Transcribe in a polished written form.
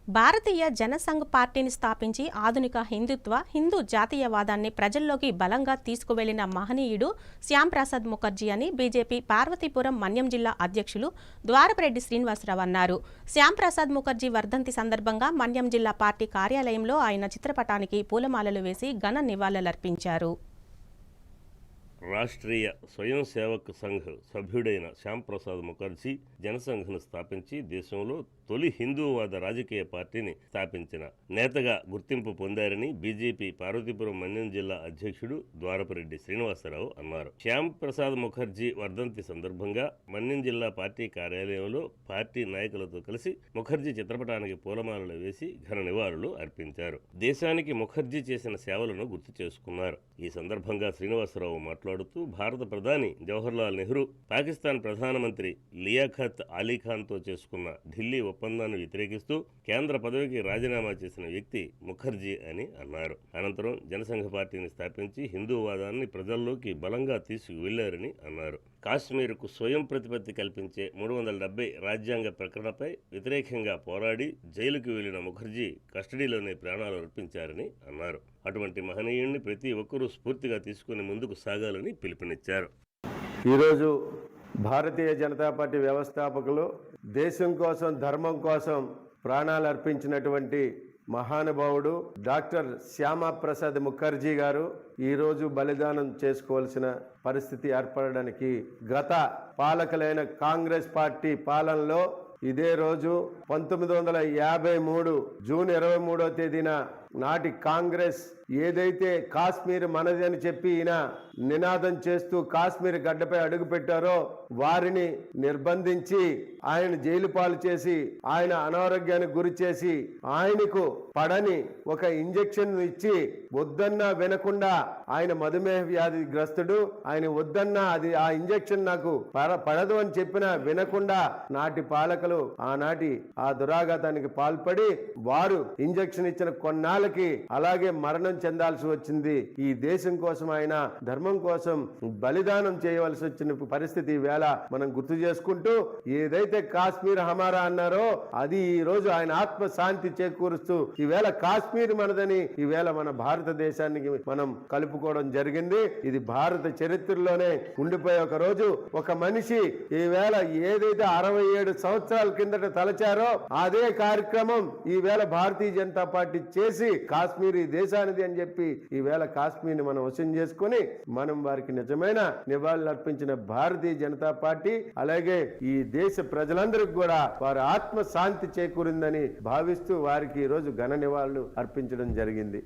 భారతీయ జనసంఘ్ పార్టీని స్థాపించి ఆధునిక హిందూ జాతీయవాదాన్ని ప్రజల్లోకి బలంగా తీసుకువెళ్లిన మహనీయుడు శ్యాంప్రసాద్ ముఖర్జీ అని బీజేపీ పార్వతీపురం మన్యం జిల్లా అధ్యక్షులు ద్వారపరెడ్డి శ్రీనివాసరావు అన్నారు. శ్యాంప్రసాద్ ముఖర్జీ వర్ధంతి సందర్భంగా మన్యం జిల్లా పార్టీ కార్యాలయంలో ఆయన చిత్రపటానికి పూలమాలలు వేసి ఘన నివాళులర్పించారు. రాష్ట్రీయ స్వయం సేవక్ సంఘ్ సభ్యుడైన శ్యాంప్రసాద్ ముఖర్జీ జనసంఘ్ను స్థాపించి దేశంలో తొలి హిందూవాద రాజకీయ పార్టీని స్థాపించిన నేతగా గుర్తింపు పొందారని బీజేపీ పార్వతీపురం మన్యం జిల్లా అధ్యక్షుడు ద్వారపరెడ్డి శ్రీనివాసరావు అన్నారు. శ్యాంప్రసాద్ ముఖర్జీ వర్ధంతి సందర్భంగా మన్యం జిల్లా పార్టీ కార్యాలయంలో పార్టీ నాయకులతో కలిసి ముఖర్జీ చిత్రపటానికి పూలమాలలు వేసి ఘన నివాళులు అర్పించారు. దేశానికి ముఖర్జీ చేసిన సేవలను గుర్తు చేసుకున్నారు. ఈ సందర్భంగా శ్రీనివాసరావు మాట్లాడుతూ భారత ప్రధాని జవహర్లాల్ నెహ్రూ పాకిస్తాన్ ప్రధానమంత్రి లియాఖత్ అలీఖాన్తో చేసుకున్న ఢిల్లీ ఒప్పందాన్ని వ్యతిరేకిస్తూ కేంద్ర పదవికి రాజీనామా చేసిన వ్యక్తి ముఖర్జీ అని అన్నారు. అనంతరం జనసంఘ పార్టీని స్థాపించి హిందూవాదాన్ని ప్రజల్లోకి బలంగా తీసుకువెళ్లారని అన్నారు. కాశ్మీర్కు స్వయం ప్రతిపత్తి కల్పించే 370 రాజ్యాంగ ప్రకటనపై వ్యతిరేకంగా పోరాడి జైలుకు వెళ్లిన ముఖర్జీ కస్టడీలోనే ప్రాణాలు అర్పించారని అన్నారు. అటువంటి మహనీయుడిని ప్రతి ఒక్కరూ స్ఫూర్తిగా తీసుకుని ముందుకు సాగాలని పిలుపునిచ్చారు. ఈరోజు భారతీయ జనతా పార్టీ వ్యవస్థాపకులు దేశం కోసం ధర్మం కోసం ప్రాణాలు అర్పించినటువంటి మహానుభావుడు డాక్టర్ శ్యామప్రసాద్ ముఖర్జీ గారు ఈరోజు బలిదానం చేసుకోవాల్సిన పరిస్థితి ఏర్పడడానికి గత పాలకులైన కాంగ్రెస్ పార్టీ పాలనలో ఇదే రోజు 1953 జూన్ 23వ తేదీన నాటి కాంగ్రెస్ ఏదైతే కాశ్మీర్ మనది అని చెప్పి ఈయన నినాదం చేస్తూ కాశ్మీర్ గడ్డపై అడుగు పెట్టారో వారిని నిర్బంధించి ఆయన జైలు పాలు చేసి ఆయన అనారోగ్యానికి గురి చేసి ఆయనకు పడని ఒక ఇంజెక్షన్ ఇచ్చి వద్దన్నా వినకుండా ఆయన మధుమేహ వ్యాధి గ్రస్తుడు ఆయన వద్దన్నా అది ఆ ఇంజెక్షన్ నాకు పడదు అని చెప్పినా వినకుండా నాటి పాలకులు ఆనాటి ఆ దురాఘాతానికి పాల్పడి వారు ఇంజెక్షన్ ఇచ్చిన కొన్నాళ్ళకి అలాగే మరణం చెందాల్సి వచ్చింది. ఈ దేశం కోసం ఆయన ధర్మం కోసం బలిదానం చేయవలసి వచ్చిన పరిస్థితి వేళ మనం గుర్తు చేసుకుంటూ ఏదైతే కాశ్మీర్ హమారా అన్నారో అది ఈ రోజు ఆయన ఆత్మ శాంతి చేకూరుస్తూ ఈవేళ కాశ్మీర్ మనదని ఈవేళ మన భారతదేశానికి మనం కలుపుకోవడం జరిగింది. ఇది భారత చరిత్రలోనే ఉండిపోయే ఒక రోజు. ఒక మనిషి ఈవేళ ఏదైతే 67 సంవత్సరాల కిందట తలచారో అదే కార్యక్రమం ఈవేళ భారతీయ జనతా పార్టీ చేసి కాశ్మీర్ ఈ దేశానిది అని చెప్పి ఈవేళ కాశ్మీర్ ని మనం వశం చేసుకుని మనం వారికి నిజమైన నివాళులు అర్పించిన భారతీయ జనతా పార్టీ అలాగే ఈ దేశ ప్రజలందరికీ కూడా వారి ఆత్మ శాంతి చేకూరిందని భావిస్తూ వారికి ఈ రోజు ఘన నివాళులు అర్పించడం జరిగింది.